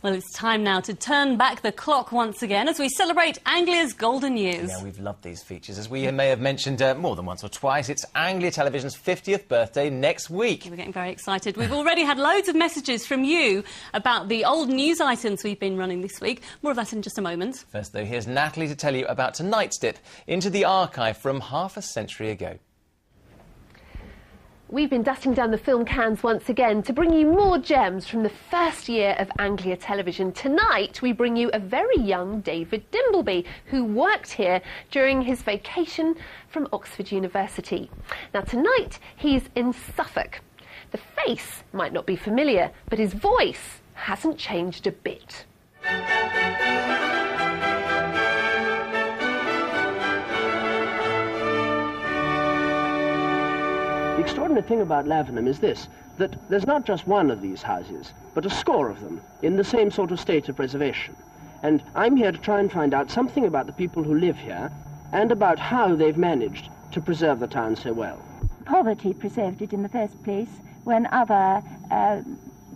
Well, it's time now to turn back the clock once again as we celebrate Anglia's golden years. Yeah, we've loved these features. As we may have mentioned more than once or twice, it's Anglia Television's 50th birthday next week. We're getting very excited. We've already had loads of messages from you about the old news items we've been running this week. More of that in just a moment. First, though, here's Natalie to tell you about tonight's dip into the archive from half a century ago. We've been dusting down the film cans once again to bring you more gems from the first year of Anglia Television. Tonight, we bring you a very young David Dimbleby, who worked here during his vacation from Oxford University. Now, tonight, he's in Suffolk. The face might not be familiar, but his voice hasn't changed a bit. The extraordinary thing about Lavenham is this, that there's not just one of these houses, but a score of them in the same sort of state of preservation. And I'm here to try and find out something about the people who live here and about how they've managed to preserve the town so well. Poverty preserved it in the first place, when other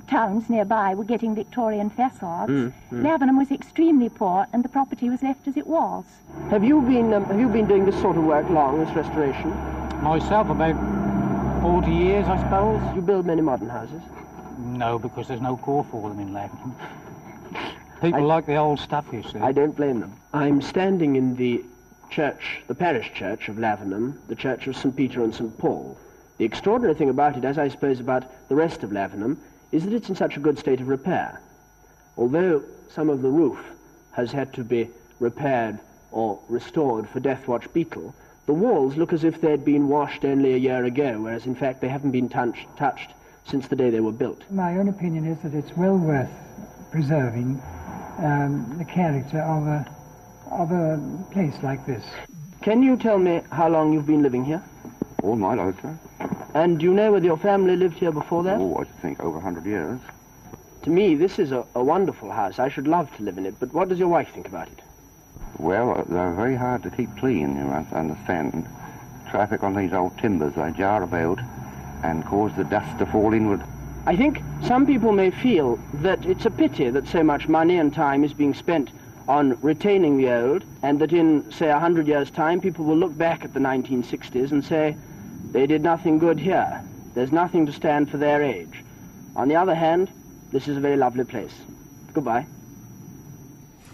towns nearby were getting Victorian facades. Lavenham was extremely poor and the property was left as it was. Have you been doing this sort of work long, this restoration? Myself, about 40 years, I suppose. You build many modern houses? No, because there's no call for them in Lavenham. People like the old stuff, you see. I don't blame them. I'm standing in the church, the parish church of Lavenham, the church of St. Peter and St. Paul. The extraordinary thing about it, as I suppose about the rest of Lavenham, is that it's in such a good state of repair. Although some of the roof has had to be repaired or restored for Death Watch beetle, the walls look as if they'd been washed only a year ago, whereas in fact they haven't been touched since the day they were built. My own opinion is that it's well worth preserving the character of a place like this. Can you tell me how long you've been living here? All my life, sir. And do you know whether your family lived here before that? Oh, I think over 100 years. To me, this is a wonderful house. I should love to live in it, but what does your wife think about it? Well, they're very hard to keep clean, you must understand. Traffic on these old timbers, they jar about and cause the dust to fall inward. I think some people may feel that it's a pity that so much money and time is being spent on retaining the old, and that in, say, 100 years' time, people will look back at the 1960s and say, they did nothing good here. There's nothing to stand for their age. On the other hand, this is a very lovely place. Goodbye.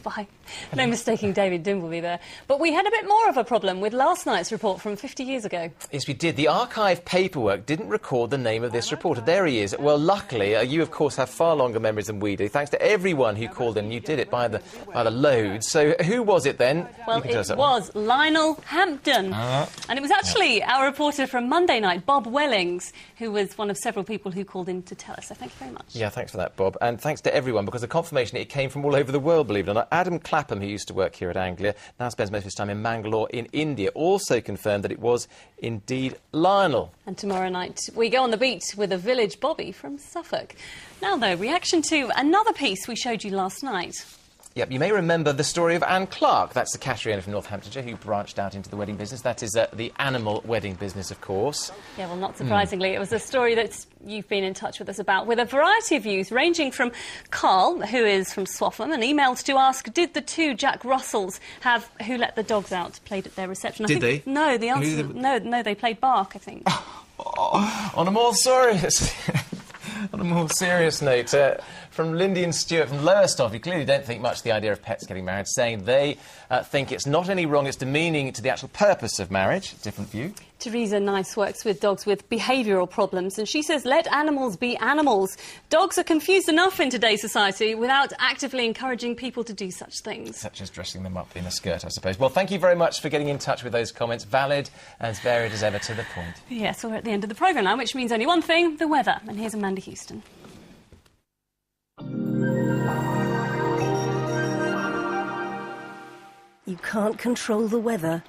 Bye. No mistaking David Dimbleby there. But we had a bit more of a problem with last night's report from 50 years ago. Yes, we did. The archive paperwork didn't record the name of this reporter. There he is. Well, luckily, you, of course, have far longer memories than we do, thanks to everyone who called in. You did it by the loads. So who was it then? Well, it was Lionel Hampton. And it was actually our reporter from Monday night, Bob Wellings, who was one of several people who called in to tell us. So thank you very much. Yeah, thanks for that, Bob. And thanks to everyone, because the confirmation, it came from all over the world, believe it or not. Adam Clapham, who used to work here at Anglia, now spends most of his time in Mangalore in India, also confirmed that it was indeed Lionel. And tomorrow night we go on the beat with a village Bobby from Suffolk. Now, though, reaction to another piece we showed you last night. Yep, you may remember the story of Anne Clark. That's the cashier from Northamptonshire who branched out into the wedding business. That is the animal wedding business, of course. Yeah, well, not surprisingly, it was a story that you've been in touch with us about, with a variety of views, ranging from Carl, who is from Swaffham, and emailed to ask, did the two Jack Russells have Who Let the Dogs Out played at their reception? Did they? No, the answer... No, they played Bark, I think. On a more serious... On a more serious note, from Lindy and Stuart from Lowestoft, who clearly don't think much of the idea of pets getting married, saying they think it's not only wrong, it's demeaning to the actual purpose of marriage. Different view. Teresa Nice works with dogs with behavioural problems, and she says, let animals be animals. Dogs are confused enough in today's society without actively encouraging people to do such things. Such as dressing them up in a skirt, I suppose. Well, thank you very much for getting in touch with those comments. Valid, as varied as ever, to the point. Yes, we're at the end of the programme now, which means only one thing, the weather. And here's Amanda Houston. You can't control the weather,